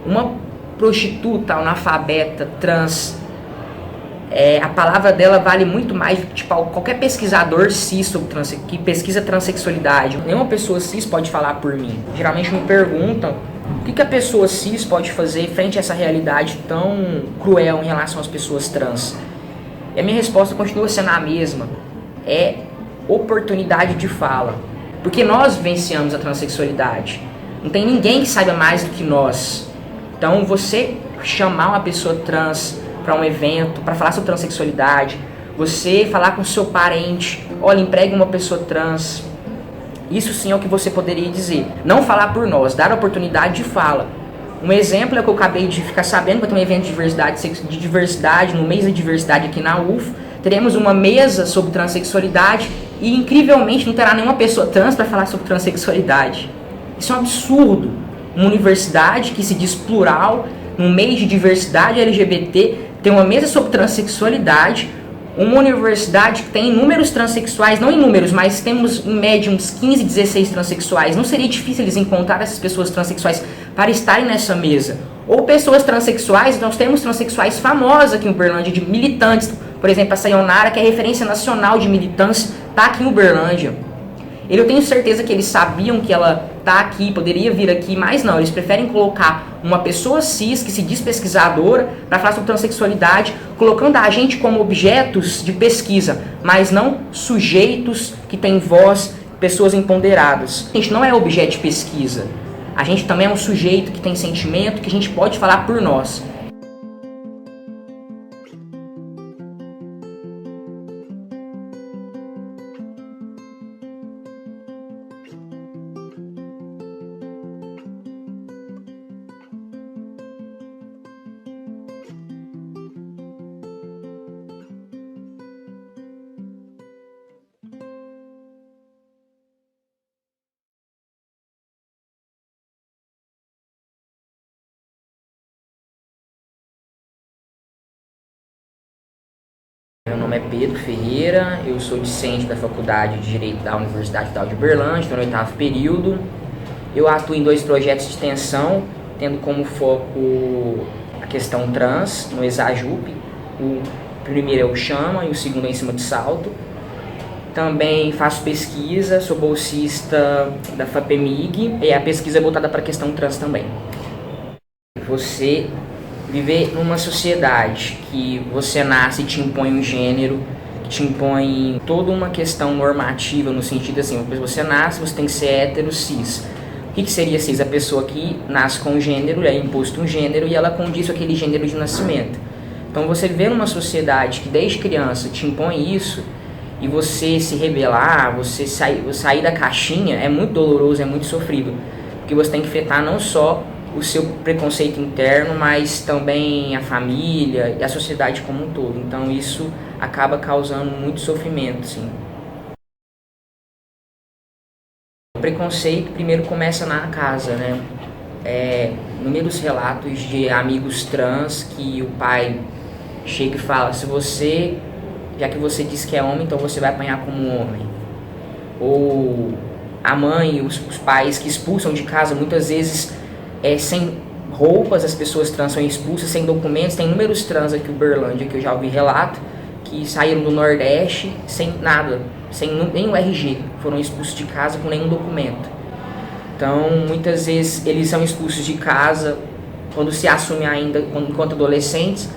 Uma prostituta, analfabeta, trans, a palavra dela vale muito mais do que tipo, qualquer pesquisador cis sobre que pesquisa transexualidade. Nenhuma pessoa cis pode falar por mim. Geralmente me perguntam o que a pessoa cis pode fazer frente a essa realidade tão cruel em relação às pessoas trans. E a minha resposta continua sendo a mesma. É oportunidade de fala. Porque nós vivenciamos a transexualidade. Não tem ninguém que saiba mais do que nós. Então você chamar uma pessoa trans para um evento, para falar sobre transexualidade, você falar com seu parente, olha, empregue uma pessoa trans, isso sim é o que você poderia dizer. Não falar por nós, dar a oportunidade de fala. Um exemplo é o que eu acabei de ficar sabendo, que tem um evento de diversidade, no mês da diversidade aqui na UF, teremos uma mesa sobre transexualidade e incrivelmente não terá nenhuma pessoa trans para falar sobre transexualidade. Isso é um absurdo. Uma universidade que se diz plural, no mês de diversidade LGBT, tem uma mesa sobre transexualidade, uma universidade que tem inúmeros transexuais, não inúmeros, mas temos em média uns 15, 16 transexuais. Não seria difícil eles encontrar essas pessoas transexuais para estarem nessa mesa. Ou pessoas transexuais, nós temos transexuais famosos aqui em Uberlândia, de militantes, por exemplo, a Sayonara, que é referência nacional de militância, está aqui em Uberlândia. Eu tenho certeza que eles sabiam que ela está aqui, poderia vir aqui, mas não, eles preferem colocar uma pessoa cis que se diz pesquisadora para falar sobre transexualidade, colocando a gente como objetos de pesquisa, mas não sujeitos que têm voz, pessoas empoderadas. A gente não é objeto de pesquisa, a gente também é um sujeito que tem sentimento, que a gente pode falar por nós. Meu nome é Pedro Ferreira, eu sou discente da Faculdade de Direito da Universidade Federal de Uberlândia, estou no 8º período. Eu atuo em 2 projetos de extensão, tendo como foco a questão trans no Exajup. O primeiro é o Chama e o segundo é Em Cima de Salto. Também faço pesquisa, sou bolsista da FAPEMIG e a pesquisa é voltada para a questão trans também. Você viver numa sociedade que você nasce e te impõe um gênero, te impõe toda uma questão normativa, no sentido assim, você nasce, você tem que ser hétero, cis. O que seria cis? A pessoa que nasce com um gênero, é imposto um gênero e ela condiz aquele gênero de nascimento. Então você viver numa sociedade que desde criança te impõe isso, e você se rebelar, você sair da caixinha, é muito doloroso, é muito sofrido. Porque você tem que enfrentar não só o seu preconceito interno, mas também a família e a sociedade como um todo. Então isso acaba causando muito sofrimento, sim. O preconceito primeiro começa na casa, né? Inúmeros relatos de amigos trans que o pai chega e fala, já que você diz que é homem, então você vai apanhar como homem. Ou a mãe, os pais que expulsam de casa, muitas vezes sem roupas, as pessoas trans são expulsas, sem documentos. Tem inúmeros trans aqui em Uberlândia, que eu já ouvi relato, que saíram do Nordeste sem nada, sem nenhum RG, foram expulsos de casa com nenhum documento. Então, muitas vezes, eles são expulsos de casa, quando se assumem ainda, enquanto adolescentes,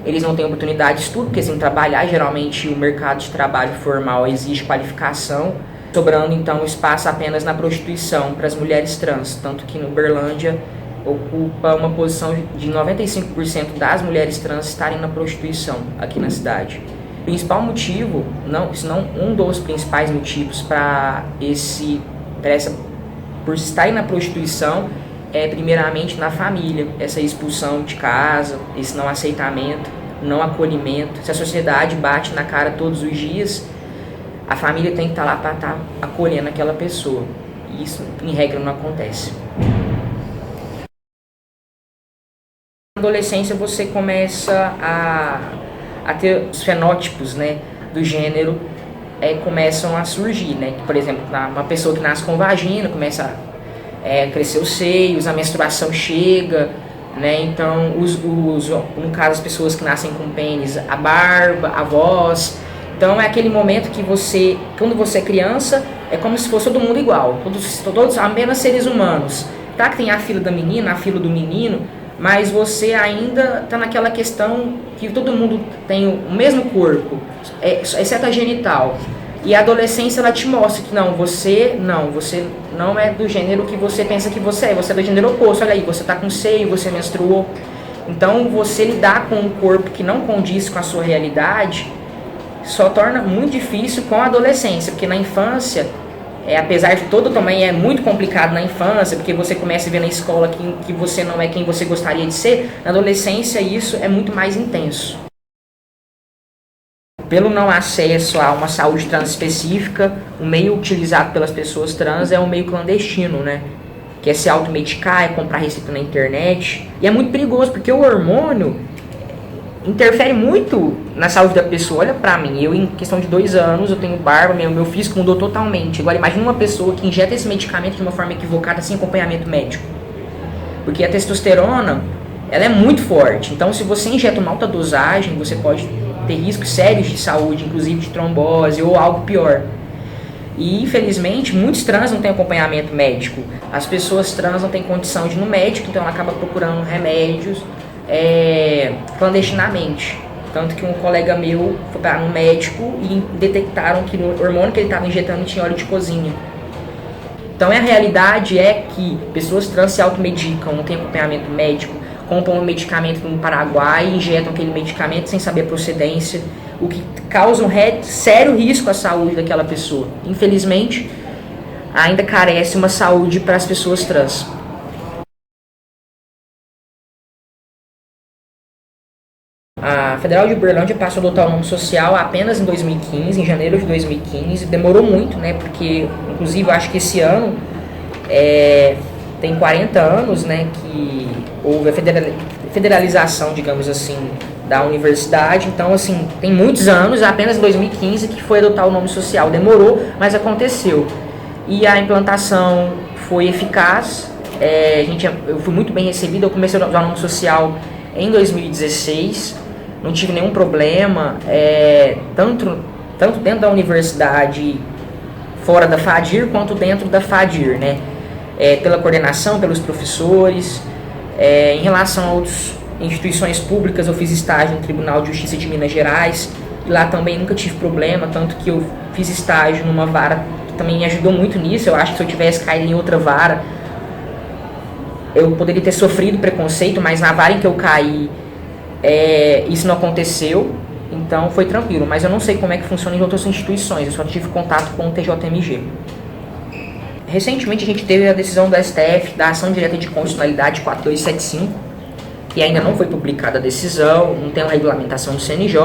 eles não têm oportunidade de estudo, porque sem trabalhar, geralmente o mercado de trabalho formal exige qualificação, sobrando então espaço apenas na prostituição para as mulheres trans, tanto que no Uberlândia ocupa uma posição de 95% das mulheres trans estarem na prostituição aqui na cidade. O principal motivo, se não um dos principais motivos por estarem na prostituição é primeiramente na família, essa expulsão de casa, esse não aceitamento, não acolhimento. Se a sociedade bate na cara todos os dias, a família tem que estar lá para estar acolhendo aquela pessoa. E isso, em regra, não acontece. Na adolescência você começa a ter os fenótipos, né, do gênero começam a surgir, né? Por exemplo, uma pessoa que nasce com vagina começa a crescer os seios, a menstruação chega, né? Então, no caso, as pessoas que nascem com pênis, a barba, a voz. Então, é aquele momento que você, quando você é criança, é como se fosse todo mundo igual, todos apenas seres humanos. Tá que tem a fila da menina, a fila do menino, mas você ainda está naquela questão que todo mundo tem o mesmo corpo, exceto a genital. E a adolescência, ela te mostra que você não é do gênero que você pensa que você é do gênero oposto. Olha aí, você está com seio, você menstruou. Então, você lidar com um corpo que não condiz com a sua realidade só torna muito difícil com a adolescência, porque na infância, apesar de todo também é muito complicado na infância, porque você começa a ver na escola que você não é quem você gostaria de ser, na adolescência isso é muito mais intenso. Pelo não acesso a uma saúde trans específica, o meio utilizado pelas pessoas trans é um meio clandestino, né? Que é se automedicar, é comprar receita na internet. E é muito perigoso, porque o hormônio interfere muito na saúde da pessoa. Olha pra mim, eu em questão de 2 anos, eu tenho barba, meu físico mudou totalmente. Agora imagina uma pessoa que injeta esse medicamento de uma forma equivocada, sem acompanhamento médico. Porque a testosterona, ela é muito forte. Então se você injeta uma alta dosagem, você pode ter riscos sérios de saúde, inclusive de trombose ou algo pior. E infelizmente muitos trans não têm acompanhamento médico. As pessoas trans não têm condição de ir no médico, então ela acaba procurando remédios clandestinamente. Tanto que um colega meu foi para um médico e detectaram que no hormônio que ele estava injetando tinha óleo de cozinha. Então a realidade é que pessoas trans se automedicam, não têm acompanhamento médico, compram um medicamento no Paraguai e injetam aquele medicamento sem saber a procedência, o que causa um sério risco à saúde daquela pessoa. Infelizmente, ainda carece uma saúde para as pessoas trans. A Federal de Uberlândia passou a adotar o nome social apenas em 2015, em janeiro de 2015. Demorou muito, né? Porque, inclusive, eu acho que esse ano tem 40 anos, né? Que houve a federalização, digamos assim, da universidade. Então, assim, tem muitos anos, apenas em 2015 que foi adotar o nome social. Demorou, mas aconteceu. E a implantação foi eficaz. Eu fui muito bem recebido. Eu comecei a usar o nome social em 2016. Não tive nenhum problema, tanto dentro da universidade, fora da FADIR, quanto dentro da FADIR, né? Pela coordenação, pelos professores. Em relação a outras instituições públicas, eu fiz estágio no Tribunal de Justiça de Minas Gerais, e lá também nunca tive problema, tanto que eu fiz estágio numa vara que também me ajudou muito nisso. Eu acho que se eu tivesse caído em outra vara, eu poderia ter sofrido preconceito, mas na vara em que eu caí, isso não aconteceu, então foi tranquilo. Mas eu não sei como é que funciona em outras instituições, eu só tive contato com o TJMG. Recentemente a gente teve a decisão do STF da ação direta de constitucionalidade 4275, que ainda não foi publicada a decisão, não tem uma regulamentação do CNJ,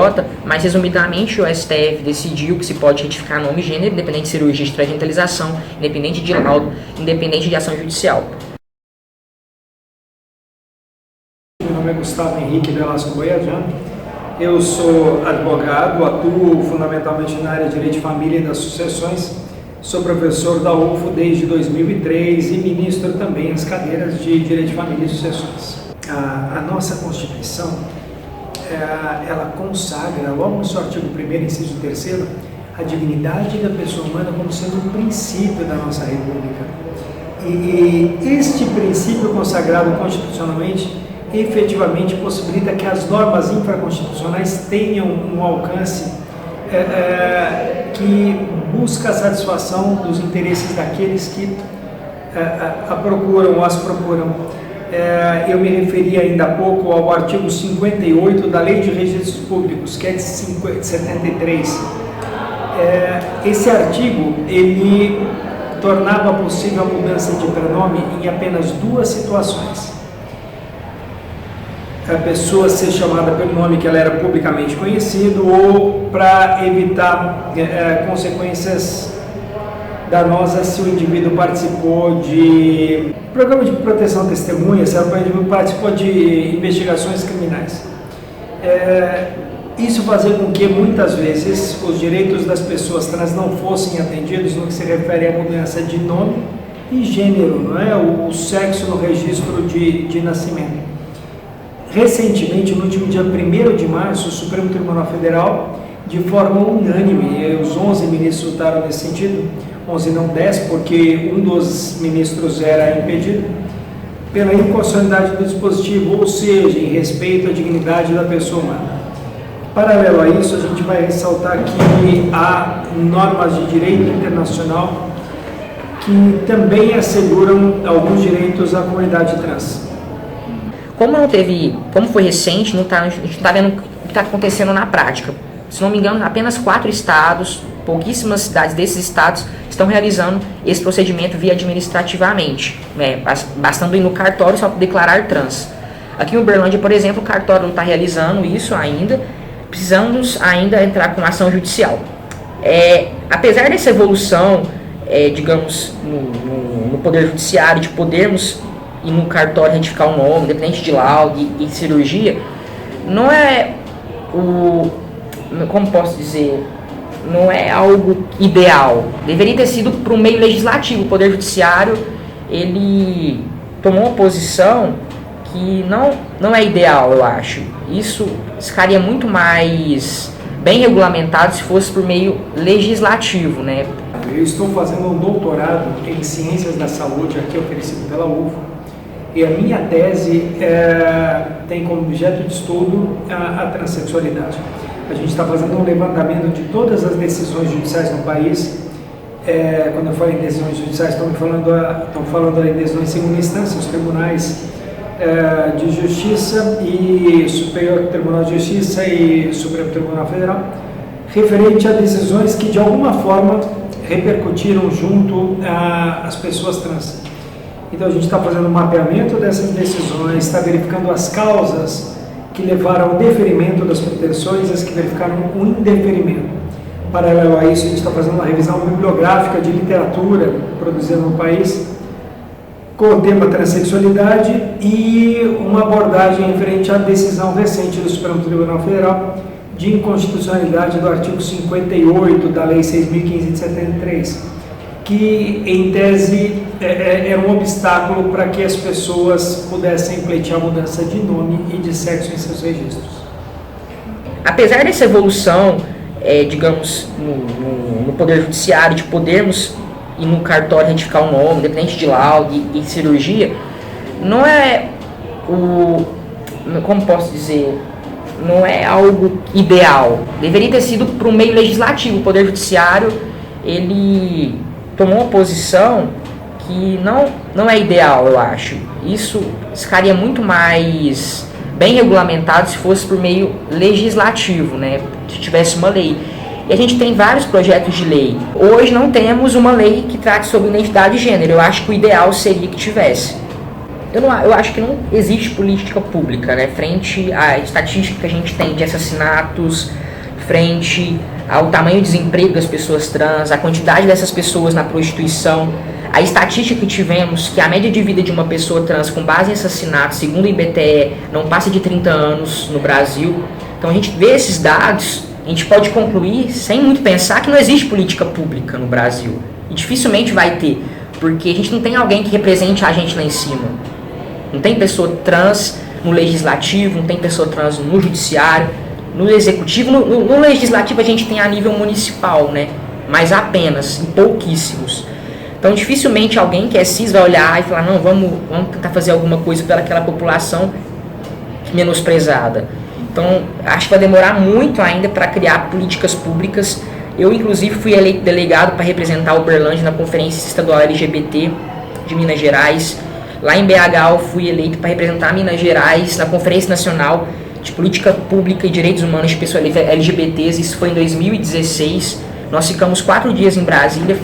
mas resumidamente o STF decidiu que se pode retificar nome e gênero, independente de cirurgia de transgentalização, independente de laudo, independente de ação judicial. Meu nome é Gustavo Henrique Velasco Boiajano, eu sou advogado, atuo fundamentalmente na área de Direito de Família e das Sucessões, sou professor da UFO desde 2003 e ministro também as cadeiras de Direito de Família e Sucessões. A nossa Constituição, ela consagra, logo no seu artigo 1º, inciso 3º, a dignidade da pessoa humana como sendo um princípio da nossa República. E este princípio consagrado constitucionalmente efetivamente possibilita que as normas infraconstitucionais tenham um alcance que busca a satisfação dos interesses daqueles que a procuram ou as procuram. Eu me referi ainda há pouco ao artigo 58 da Lei de Registros Públicos, que é de 73. Esse artigo, ele tornava possível a mudança de prenome em apenas 2 situações. A pessoa ser chamada pelo nome que ela era publicamente conhecido, ou para evitar consequências danosas se o indivíduo participou de programa de proteção à testemunha, se o indivíduo participou de investigações criminais. Isso fazia com que muitas vezes os direitos das pessoas trans não fossem atendidos no que se refere à mudança de nome e gênero, não é? O sexo no registro de nascimento. Recentemente, no último dia 1º de março, o Supremo Tribunal Federal, de forma unânime, os 11 ministros votaram nesse sentido, 11 não 10, porque um dos ministros era impedido, pela inconstitucionalidade do dispositivo, ou seja, em respeito à dignidade da pessoa humana. Paralelo a isso, a gente vai ressaltar que há normas de direito internacional que também asseguram alguns direitos à comunidade trans. Como foi recente, a gente não está vendo o que está acontecendo na prática. Se não me engano, apenas 4 estados, pouquíssimas cidades desses estados estão realizando esse procedimento via administrativamente, né? Bastando ir no cartório só declarar trans. Aqui em Uberlândia, por exemplo, o cartório não está realizando isso ainda, precisamos ainda entrar com ação judicial. Apesar dessa evolução, digamos, no Poder Judiciário, de podermos ir no cartório retificar o nome, independente de laudo e cirurgia, não é como posso dizer, não é algo ideal. Deveria ter sido para o meio legislativo. O Poder Judiciário, ele tomou uma posição que não é ideal, eu acho. Isso ficaria muito mais bem regulamentado se fosse por meio legislativo, né? Eu estou fazendo um doutorado em Ciências da Saúde, aqui oferecido pela UFO, e a minha tese tem como objeto de estudo a transexualidade. A gente está fazendo um levantamento de todas as decisões judiciais no país. Quando eu falo em decisões judiciais, estão falando em decisões em segunda instância, os tribunais de Justiça e Superior Tribunal de Justiça e Supremo Tribunal Federal, referente a decisões que de alguma forma repercutiram junto às pessoas trans. Então a gente está fazendo um mapeamento dessas decisões, está verificando as causas que levaram ao deferimento das proteções e as que verificaram o indeferimento. Paralelo a isso, a gente está fazendo uma revisão bibliográfica de literatura produzida no país com o tema transexualidade e uma abordagem referente à decisão recente do Supremo Tribunal Federal de inconstitucionalidade do artigo 58 da Lei 6.015 de 73, que em tese era um obstáculo para que as pessoas pudessem pleitear a mudança de nome e de sexo em seus registros. Apesar dessa evolução, digamos, no Poder Judiciário, de podermos ir no cartório retificar o nome, independente de laudo e cirurgia, não é como posso dizer, não é algo ideal. Deveria ter sido para o meio legislativo. O Poder Judiciário, ele tomou uma posição que não é ideal, eu acho. Isso ficaria muito mais bem regulamentado se fosse por meio legislativo, né? Se tivesse uma lei. E a gente tem vários projetos de lei. Hoje não temos uma lei que trate sobre identidade de gênero. Eu acho que o ideal seria que tivesse. Eu acho que não existe política pública, né? Frente à estatística que a gente tem de assassinatos, frente ao tamanho do desemprego das pessoas trans, a quantidade dessas pessoas na prostituição, a estatística que tivemos, que a média de vida de uma pessoa trans com base em assassinato, segundo o IBTE, não passa de 30 anos no Brasil. Então a gente vê esses dados, a gente pode concluir, sem muito pensar, que não existe política pública no Brasil. E dificilmente vai ter, porque a gente não tem alguém que represente a gente lá em cima. Não tem pessoa trans no legislativo, não tem pessoa trans no judiciário, no executivo. No legislativo a gente tem a nível municipal, né? Mas apenas, em pouquíssimos. Então dificilmente alguém que é cis vai olhar e falar, não, vamos tentar fazer alguma coisa pelaquela população menosprezada. Então acho que vai demorar muito ainda para criar políticas públicas. Eu inclusive fui eleito delegado para representar Uberlândia na Conferência Estadual LGBT de Minas Gerais. Lá em BH eu fui eleito para representar Minas Gerais na Conferência Nacional de Política Pública e Direitos Humanos de Pessoas LGBTs. Isso foi em 2016. Nós ficamos 4 dias em Brasília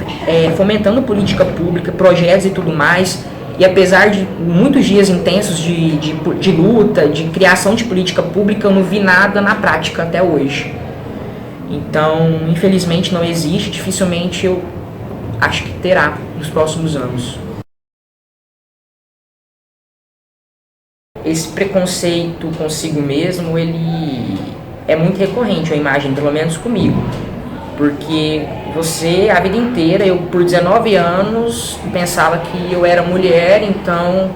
fomentando política pública, projetos e tudo mais. E apesar de muitos dias intensos de luta, de criação de política pública, eu não vi nada na prática até hoje. Então, infelizmente não existe, dificilmente eu acho que terá nos próximos anos. Esse preconceito consigo mesmo, ele é muito recorrente, a imagem, pelo menos comigo. Porque você, a vida inteira, eu por 19 anos, pensava que eu era mulher, então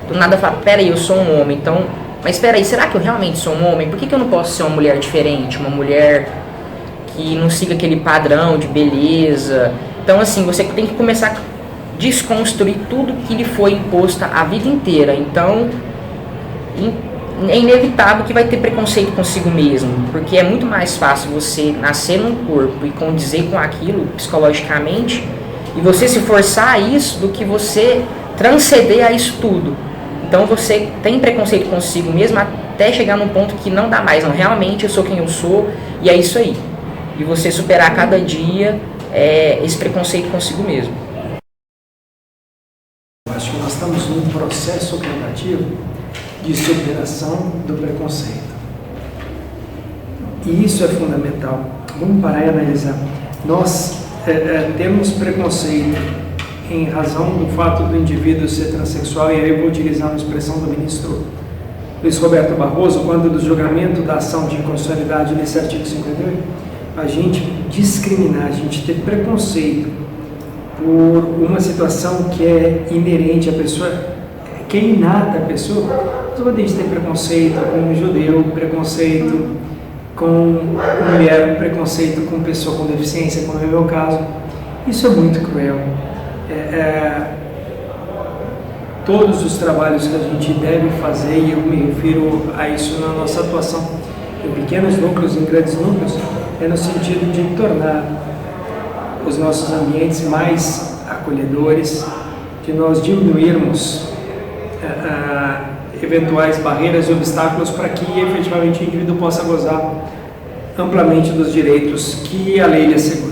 do nada eu falava, peraí, eu sou um homem. Então mas espera aí, será que eu realmente sou um homem? Por que eu não posso ser uma mulher diferente, uma mulher que não siga aquele padrão de beleza? Então assim, você tem que começar a desconstruir tudo que lhe foi imposto a vida inteira. Então é inevitável que vai ter preconceito consigo mesmo, porque é muito mais fácil você nascer num corpo e condizer com aquilo psicologicamente e você se forçar a isso do que você transcender a isso tudo. Então você tem preconceito consigo mesmo até chegar num ponto que não dá mais, não, realmente eu sou quem eu sou e é isso aí. E você superar cada dia esse preconceito consigo mesmo. Acho que nós estamos num processo gradativo de superação do preconceito. E isso é fundamental. Vamos parar e analisar. Nós temos preconceito em razão do fato do indivíduo ser transexual, e aí eu vou utilizar uma expressão do ministro Luiz Roberto Barroso, quando do julgamento da ação de inconstitucionalidade nesse artigo 58, a gente discriminar, a gente ter preconceito por uma situação que é inerente à pessoa, que é inata à pessoa. Nós podemos ter preconceito com um judeu, preconceito com mulher, preconceito com pessoa com deficiência, como é o meu caso. Isso é muito cruel. Todos os trabalhos que a gente deve fazer, e eu me refiro a isso na nossa atuação em pequenos núcleos, em grandes núcleos, é no sentido de tornar os nossos ambientes mais acolhedores, de nós diminuirmos eventuais barreiras e obstáculos para que efetivamente o indivíduo possa gozar amplamente dos direitos que a lei lhe assegura.